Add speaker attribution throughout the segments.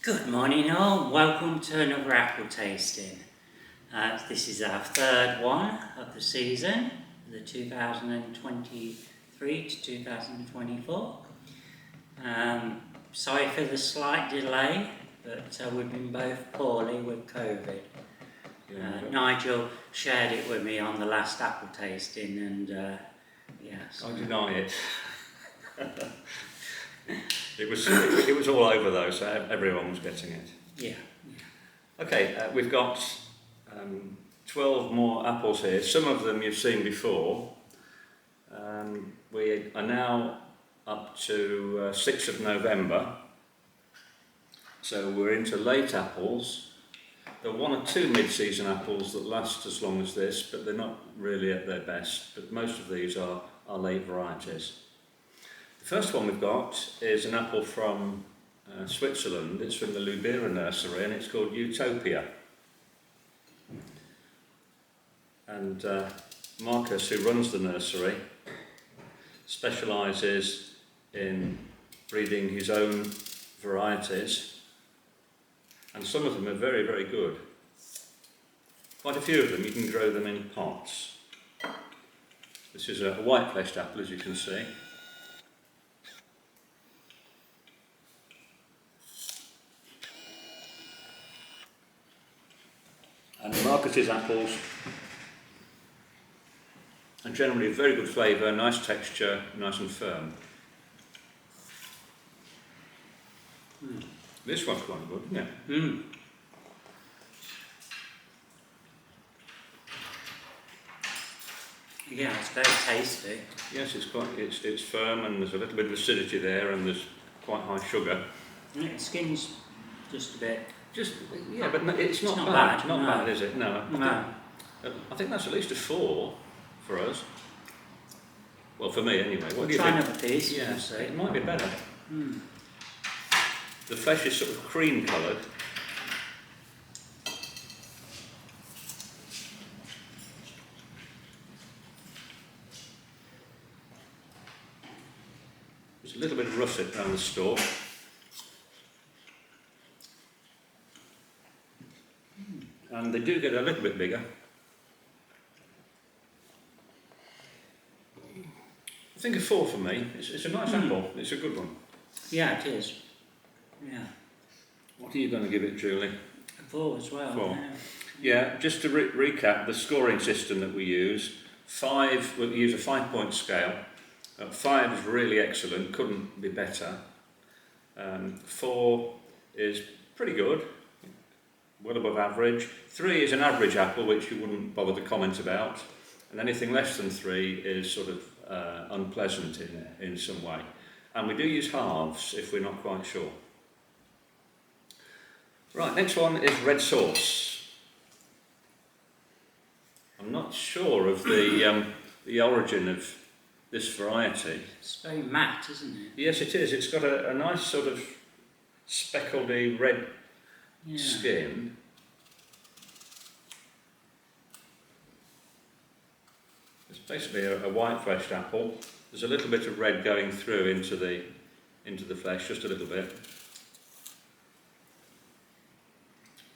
Speaker 1: Good morning all, welcome to another apple tasting. This is our third one of the season, the 2023 to 2024. Sorry for the slight delay, but we've been both poorly with COVID. Nigel shared it with me on the last apple tasting and yes.
Speaker 2: I deny it. It was all over though, so everyone was getting it.
Speaker 1: Yeah.
Speaker 2: Okay, we've got 12 more apples here. Some of them you've seen before. We are now up to 6th of November. So we're into late apples. There are one or two mid-season apples that last as long as this, but they're not really at their best. But most of these are late varieties. The first one we've got is an apple from Switzerland. It's from the Lubera nursery and it's called Utopia. And Marcus, who runs the nursery, specialises in breeding his own varieties, and some of them are very, very good. Quite a few of them, you can grow them in pots. This is a white-fleshed apple, as you can see. And Marcus's apples are generally very good flavour, nice texture, nice and firm. This one's quite good, isn't it?
Speaker 1: Yeah, it's very tasty.
Speaker 2: Yes, it's firm and there's a little bit of acidity there and there's quite high sugar.
Speaker 1: And the skin's just a bit.
Speaker 2: But no, it's not bad. Not bad, is it? No. I think that's at least a 4 for us. Well, for me anyway. What do you
Speaker 1: try
Speaker 2: think?
Speaker 1: Another piece.
Speaker 2: Yes, it might be better. The flesh is sort of cream coloured. There's a little bit of russet around the stalk. And they do get a little bit bigger. I think a 4 for me. It's a nice apple. It's a good one.
Speaker 1: Yeah, it is. Yeah.
Speaker 2: What are you going to give it, Julie?
Speaker 1: A 4 as well.
Speaker 2: 4. Yeah, just to recap the scoring system that we use. 5, we use a 5-point scale. 5 is really excellent, couldn't be better. 4 is pretty good, well above average. 3 is an average apple, which you wouldn't bother to comment about. And anything less than 3 is sort of unpleasant in some way. And we do use halves if we're not quite sure. Right, next one is red sauce. I'm not sure of the origin of this variety.
Speaker 1: It's very matte, isn't it?
Speaker 2: Yes, it is. It's got a nice sort of speckledy red skin. It's basically a white-fleshed apple. There's a little bit of red going through into the flesh, just a little bit.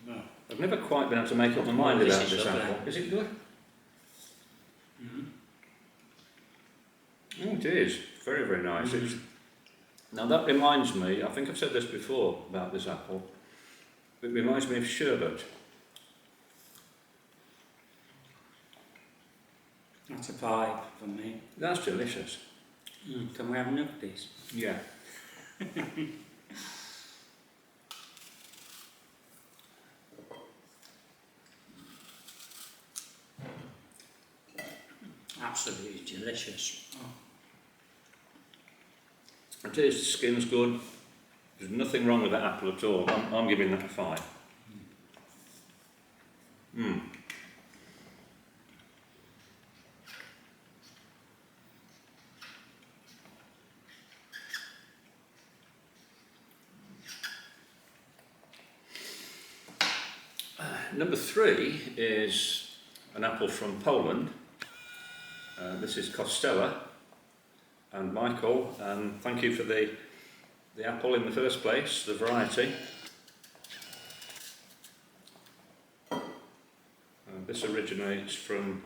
Speaker 1: No.
Speaker 2: I've never quite been able to make up my mind about this apple. Is it good? Oh, it is. Very, very nice. Now that reminds me, I think I've said this before about this apple, it reminds me of sherbet.
Speaker 1: That's a 5 for me.
Speaker 2: That's delicious.
Speaker 1: Can we have another piece?
Speaker 2: Yeah.
Speaker 1: Absolutely delicious.
Speaker 2: It is, the skin's good. There's nothing wrong with that apple at all. I'm giving that a 5. Number 3 is an apple from Poland. This is Kostella. And Michael, thank you for the apple in the first place, the variety. This originates from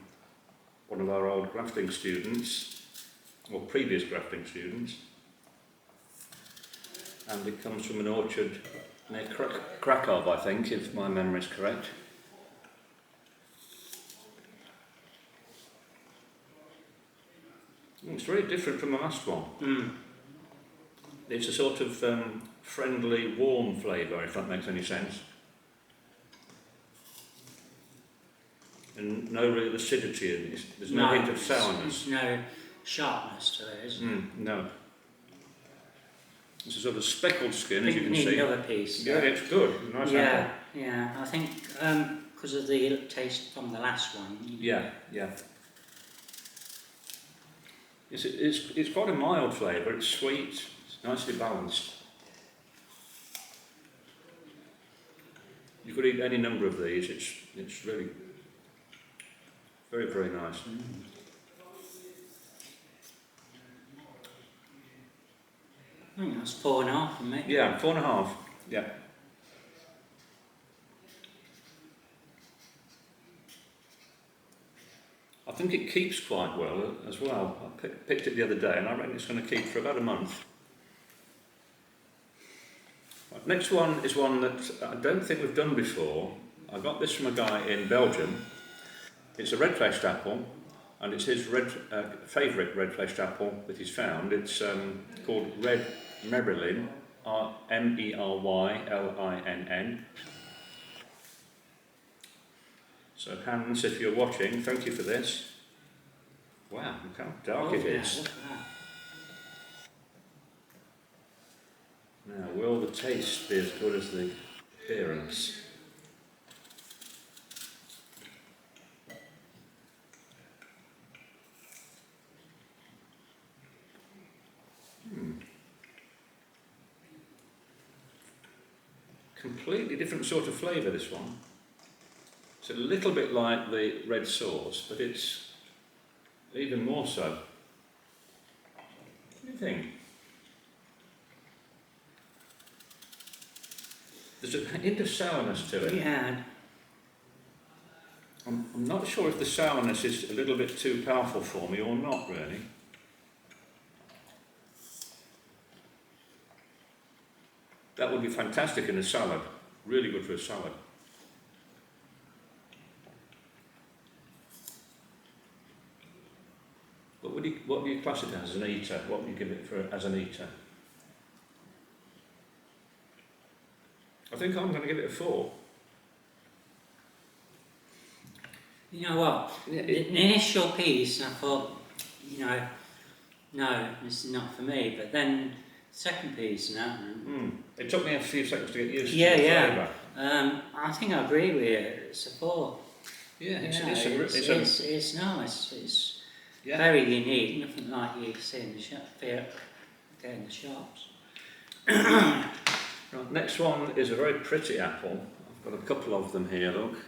Speaker 2: one of our old grafting students, or previous grafting students, and it comes from an orchard near Krakow, I think, if my memory is correct. It's very different from the last one. It's a sort of friendly, warm flavour, if that makes any sense. And no real acidity in it. There's no hint of sourness.
Speaker 1: There's no sharpness to it, is there?
Speaker 2: No. It's a sort of speckled skin, as you can
Speaker 1: need
Speaker 2: see.
Speaker 1: another piece.
Speaker 2: Yeah, it's good. Nice apple.
Speaker 1: Yeah. I think because of the taste from the last one.
Speaker 2: Yeah. It's quite a mild flavour. It's sweet. It's nicely balanced. You could eat any number of these. It's really very, very nice.
Speaker 1: I think that's 4.5 for me.
Speaker 2: Yeah, 4.5. Yeah. I think it keeps quite well as well. I picked it the other day and I reckon it's going to keep for about a month. Right, next one is one that I don't think we've done before. I got this from a guy in Belgium. It's a red-fleshed apple, and it's his favourite red-fleshed apple that he's found. It's called Red Merylin, Meryllinn. So Hans, if you're watching, thank you for this. Wow, look how dark it is.
Speaker 1: Look at that.
Speaker 2: Now, will the taste be as good as the appearance? Completely different sort of flavour, this one. It's a little bit like the red sauce, but it's even more so. What do you think? There's a hint of sourness to it.
Speaker 1: Yeah.
Speaker 2: I'm not sure if the sourness is a little bit too powerful for me or not, really. That would be fantastic in a salad. Really good for a salad. But what do you class it as an eater? What would you give it as an eater? I think I'm going to give it a 4.
Speaker 1: You know what? The initial piece, I thought, no, this is not for me. But then, second piece,
Speaker 2: It took me a few seconds to get used to the flavour.
Speaker 1: I think I agree with you. It's a 4.
Speaker 2: Yeah,
Speaker 1: It's nice. It's very unique. Nothing like you see in the shop. Get in the shops.
Speaker 2: Right, next one is a very pretty apple. I've got a couple of them here, look.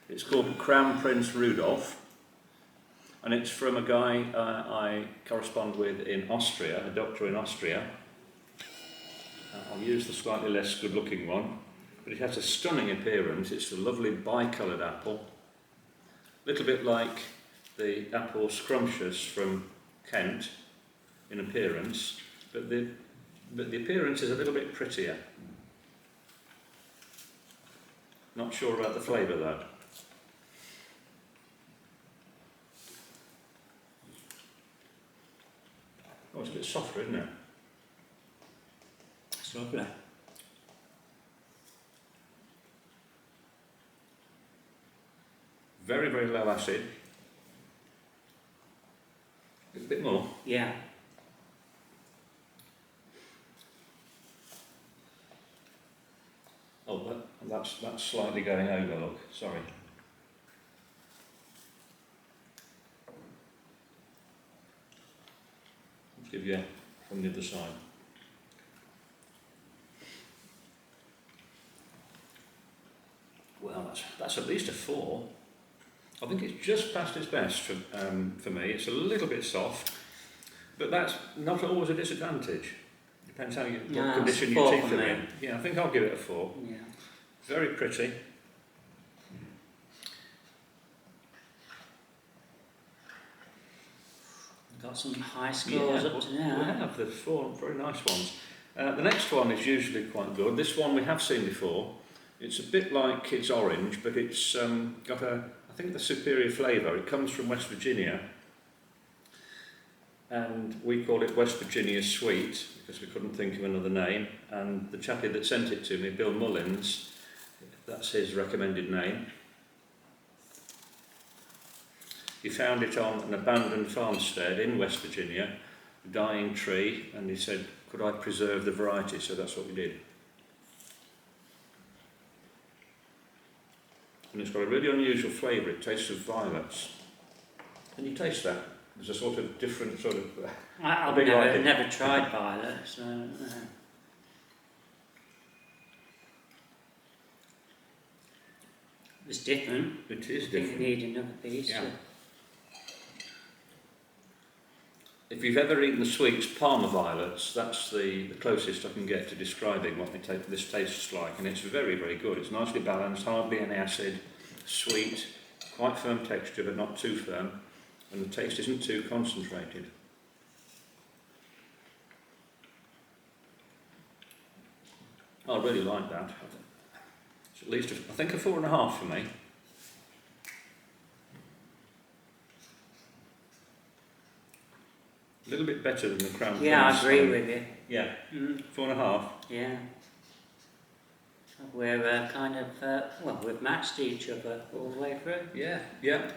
Speaker 2: It's called Crown Prince Rudolph, and it's from a guy I correspond with in Austria, a doctor in Austria. I'll use the slightly less good looking one, but it has a stunning appearance. It's a lovely bicoloured apple, a little bit like the apple scrumptious from Kent in appearance, but the appearance is a little bit prettier. Not sure about the flavour though. Oh, it's a bit softer, isn't it?
Speaker 1: It's lovely.
Speaker 2: Very, very low acid. A bit more.
Speaker 1: Yeah.
Speaker 2: Oh, that's slightly going over, look. Sorry. Let's give you from the other side. Well, that's at least a 4. I think it's just past its best for me. It's a little bit soft, but that's not always a disadvantage. Depends how what condition your teeth are in. Yeah, I think I'll give it a 4.
Speaker 1: Yeah.
Speaker 2: Very pretty.
Speaker 1: Got some high scores up to now.
Speaker 2: We have. There's 4 very nice ones. The next one is usually quite good. This one we have seen before. It's a bit like Kids Orange, but it's got I think the superior flavour. It comes from West Virginia, and we call it West Virginia Sweet because we couldn't think of another name. And the chappie that sent it to me, Bill Mullins, that's his recommended name. He found it on an abandoned farmstead in West Virginia, a dying tree, and he said, could I preserve the variety? So that's what we did. And it's got a really unusual flavour. It tastes of violets. Can you taste that? There's a sort of different sort of...
Speaker 1: I've never tried violet, so... It's different.
Speaker 2: It is
Speaker 1: I think
Speaker 2: different.
Speaker 1: you need another piece.
Speaker 2: Yeah. If you've ever eaten the sweets, Parma violets, that's the closest I can get to describing what this tastes like, and it's very, very good. It's nicely balanced, hardly any acid, sweet, quite firm texture but not too firm, and the taste isn't too concentrated. I really like that. It's at least, I think, a 4.5 for me. A little bit better than the Crown.
Speaker 1: Yeah,
Speaker 2: Prince.
Speaker 1: I agree with you.
Speaker 2: Yeah,
Speaker 1: Mm.
Speaker 2: 4.5.
Speaker 1: Yeah. We're kind of, well, we've matched each other all the way through.
Speaker 2: Yeah, yeah.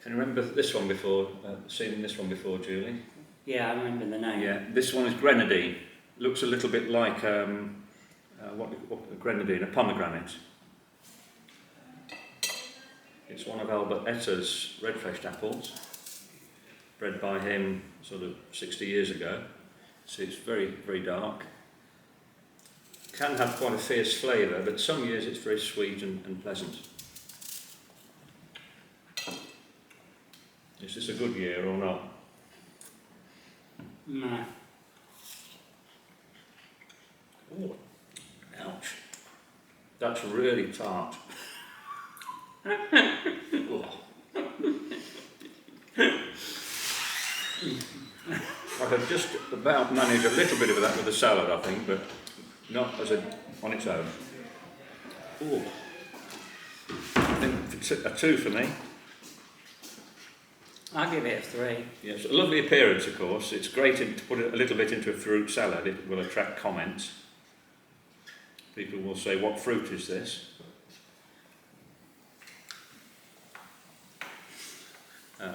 Speaker 2: Can you remember this one before? Seen this one before, Julie?
Speaker 1: Yeah, I remember the name.
Speaker 2: Yeah, this one is grenadine. Looks a little bit like what a grenadine, a pomegranate. It's one of Albert Etter's red-fleshed apples, bred by him sort of 60 years ago. So it's very, very dark. Can have quite a fierce flavour, but some years it's very sweet and pleasant. Is this a good year or not?
Speaker 1: No.
Speaker 2: Oh, ouch. That's really tart. Oh. I could just about manage a little bit of that with the salad, I think, but not as on its own. Oh. I think it's a 2 for me.
Speaker 1: I'll give it a 3.
Speaker 2: Yeah, it's a lovely appearance, of course. It's great to put it a little bit into a fruit salad. It will attract comments. People will say, what fruit is this?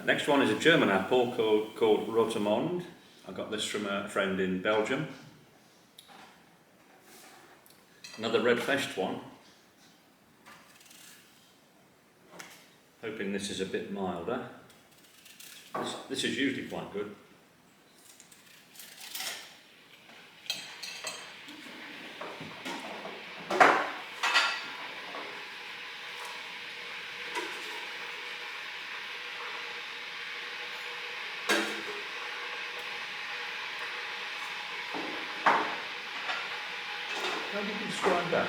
Speaker 2: Next one is a German apple called Rotermond. I got this from a friend in Belgium. Another red-fleshed one. Hoping this is a bit milder. This is usually quite good. How do you describe that?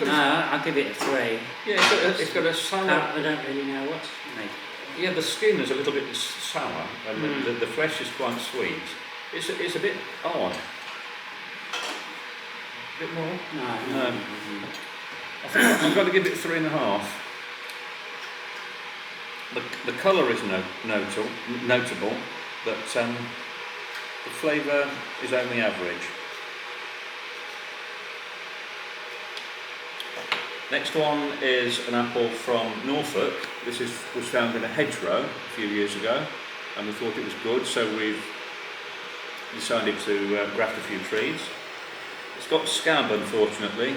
Speaker 1: No, I'll give it a 3.
Speaker 2: Yeah, it's got a sour...
Speaker 1: I don't really know what to make.
Speaker 2: Yeah, the skin is a little bit sour, and the flesh is quite sweet. It's a bit odd. A bit more?
Speaker 1: No.
Speaker 2: I think I've got to give it 3.5. The colour is notable, but the flavour is only average. Next one is an apple from Norfolk. This was found in a hedgerow a few years ago, and we thought it was good, so we've decided to graft a few trees. It's got scab, unfortunately.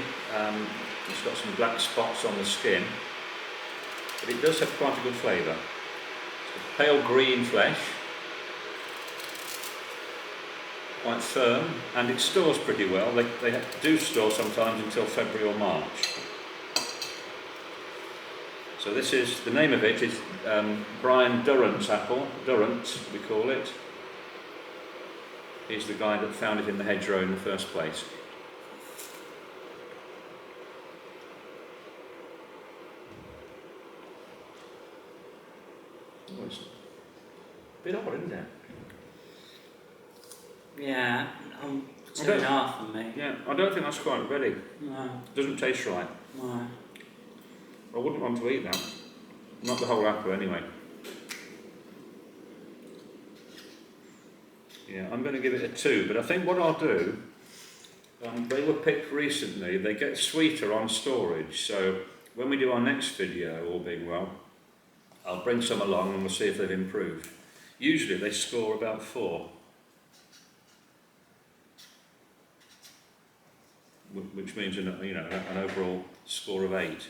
Speaker 2: It's got some black spots on the skin, but it does have quite a good flavour. It's got pale green flesh, quite firm, and it stores pretty well. They do store sometimes until February or March. So this is, the name of it is Brian Durrant's apple. Durrant, we call it. He's the guy that found it in the hedgerow in the first place. It's a bit odd, isn't it?
Speaker 1: Yeah, 2.5 for me.
Speaker 2: Yeah, I don't think that's quite ready.
Speaker 1: No,
Speaker 2: Doesn't taste right.
Speaker 1: no.
Speaker 2: I wouldn't want to eat that. Not the whole apple anyway. Yeah, I'm going to give it a 2, but I think what I'll do, they were picked recently, they get sweeter on storage, so when we do our next video, all being well, I'll bring some along and we'll see if they've improved. Usually they score about 4, which means an overall score of 8.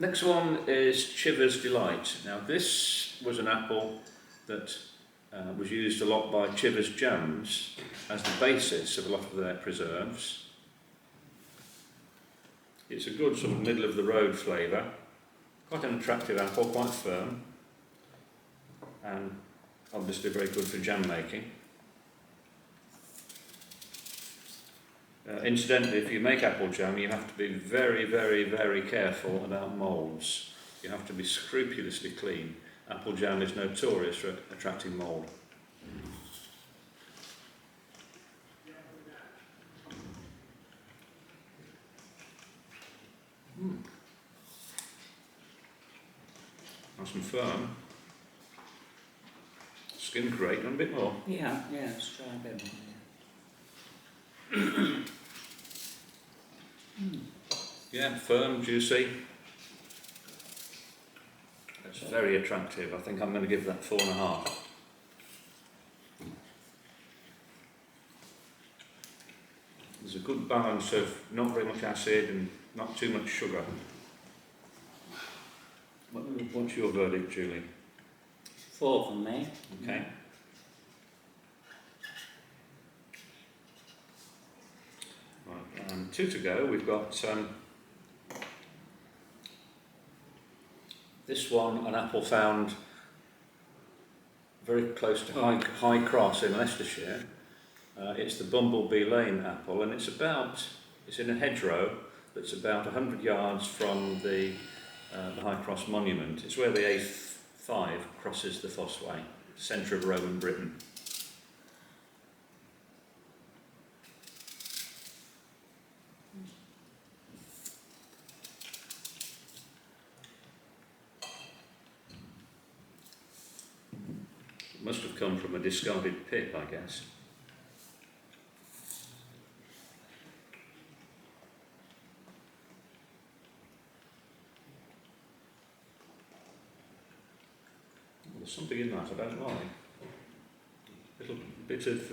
Speaker 2: Next one is Chiver's Delight. Now this was an apple that was used a lot by Chiver's Jams as the basis of a lot of their preserves. It's a good sort of middle of the road flavour, quite an attractive apple, quite firm, and obviously very good for jam making. Incidentally, if you make apple jam, you have to be very, very, very careful about moulds. You have to be scrupulously clean. Apple jam is notorious for attracting mould. Nice and firm. Skin great, and a bit more.
Speaker 1: Yeah, let's try a bit more.
Speaker 2: Yeah, firm, juicy. It's very attractive. I think I'm going to give that 4.5. There's a good balance of not very much acid and not too much sugar. What's your verdict, Julie?
Speaker 1: 4 for me.
Speaker 2: Okay. Right, 2 to go. We've got this one, an apple found very close to High Cross in Leicestershire. It's the Bumblebee Lane apple, and it's in a hedgerow that's about 100 yards from the High Cross monument. It's where the A5 crosses the Fossway, centre of Roman Britain. It must have come from a discarded pip, I guess. There's something in that I don't like. A little bit of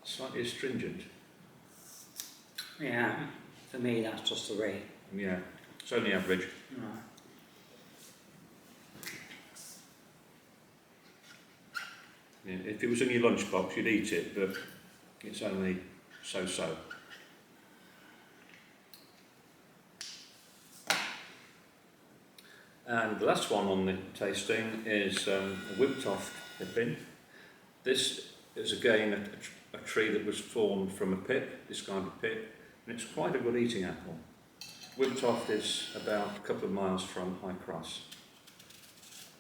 Speaker 2: slightly astringent.
Speaker 1: Yeah, for me that's just 3.
Speaker 2: Yeah, it's only average.
Speaker 1: No.
Speaker 2: Yeah, if it was in your lunchbox, you'd eat it, but it's only so-so. And the last one on the tasting is a Whiptoft pippin. This is again a tree that was formed from a pip, discarded pip, and it's quite a good eating apple. Whiptoft is about a couple of miles from High Cross,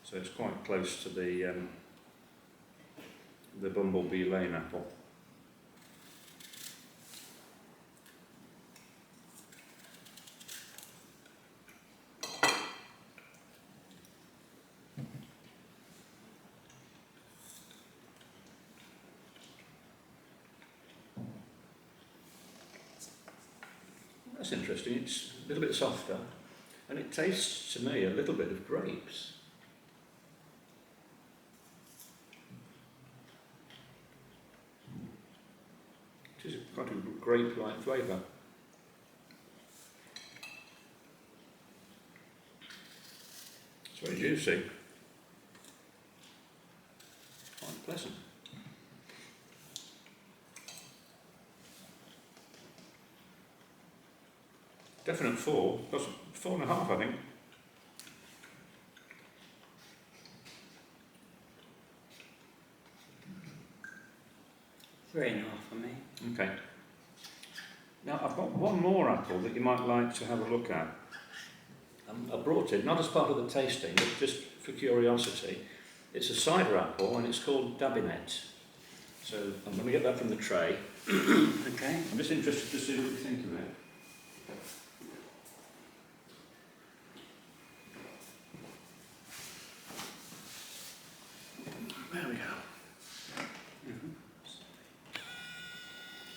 Speaker 2: so it's quite close to the Bumblebee Lane apple. That's interesting. It's a little bit softer, and it tastes to me a little bit of grapes. It is quite a grape-like flavour. It's very juicy. Quite pleasant. Definite 4, plus 4.5 I think.
Speaker 1: Three and a half for me.
Speaker 2: Okay. Now I've got one more apple that you might like to have a look at. I brought it, not as part of the tasting, but just for curiosity. It's a cider apple and it's called Dabinet. So I'm going to get that from the tray.
Speaker 1: Okay.
Speaker 2: I'm just interested to see what you think of it. There we go.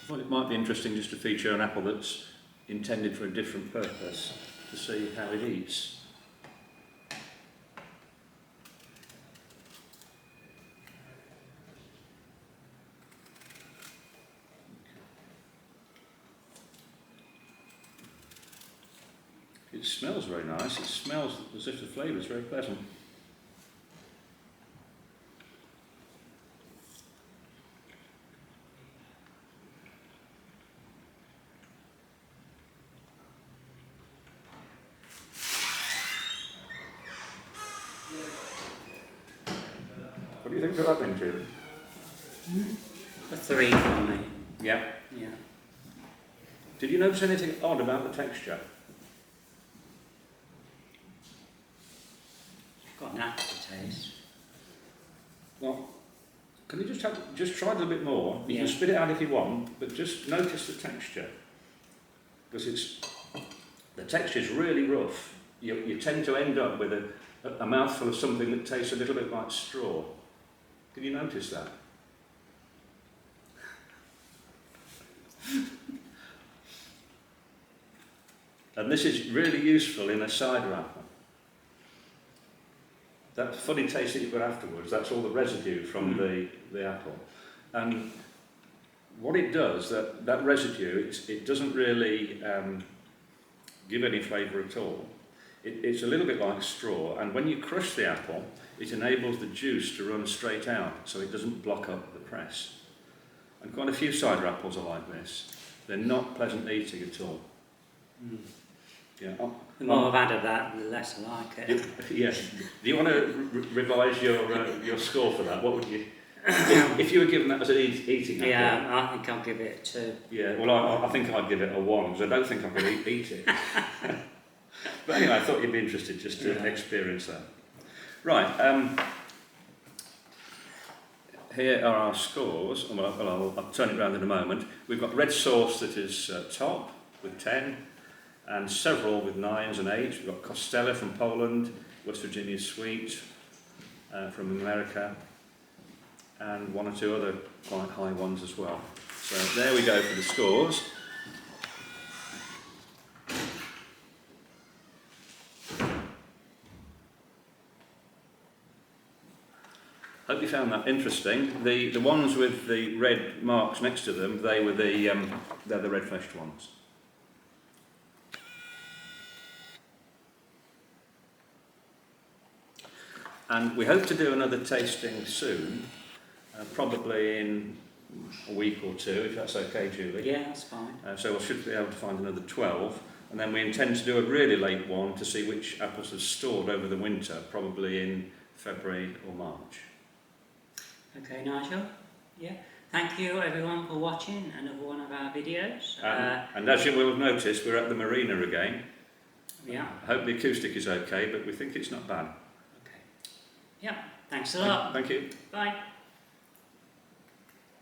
Speaker 2: I thought it might be interesting just to feature an apple that's intended for a different purpose, to see how it eats. It smells very nice. It smells as if the flavour is very pleasant. What do you think of that then, Julie?
Speaker 1: A 3 from me.
Speaker 2: Yeah.
Speaker 1: Yeah.
Speaker 2: Did you notice anything odd about the texture?
Speaker 1: Got an aftertaste.
Speaker 2: Well, can you just try it a little bit more? You can spit it out if you want, but just notice the texture, because the texture is really rough. You tend to end up with a mouthful of something that tastes a little bit like straw. Can you notice that? And this is really useful in a cider apple. That funny taste that you've got afterwards, that's all the residue from the apple. And what it does, that residue, it doesn't really give any flavour at all. It's a little bit like straw, and when you crush the apple, it enables the juice to run straight out, so it doesn't block up the press. And quite a few cider apples are like this. They're not pleasant eating at all.
Speaker 1: Mm.
Speaker 2: Yeah.
Speaker 1: The more I've added that, the less I like it.
Speaker 2: Yes. Do you want to revise your score for that? What would you, if you were given that as an eating apple?
Speaker 1: Yeah, I think I'll give it a 2.
Speaker 2: Yeah. Well, I think I'd give it a 1 because I don't think I could eat it. But anyway, I thought you'd be interested just to experience that. Right. Here are our scores. Well, I'll turn it around in a moment. We've got red sauce that is top with 10. And several with 9s and 8s. We've got Costella from Poland, West Virginia Sweet from America, and 1 or 2 other quite high ones as well. So there we go for the scores. Hope you found that interesting. The ones with the red marks next to them, they're the red-fleshed ones. And we hope to do another tasting soon, probably in a week or 2, if that's okay, Julie.
Speaker 1: Yeah, that's fine.
Speaker 2: So we should be able to find another 12, and then we intend to do a really late one to see which apples are stored over the winter, probably in February or March.
Speaker 1: Okay, Nigel. Yeah. Thank you everyone for watching another one of our videos.
Speaker 2: And as you will have noticed, we're at the marina again.
Speaker 1: Yeah.
Speaker 2: I hope the acoustic is okay, but we think it's not bad.
Speaker 1: Okay. Yeah. Thanks a lot.
Speaker 2: Thank you.
Speaker 1: Bye.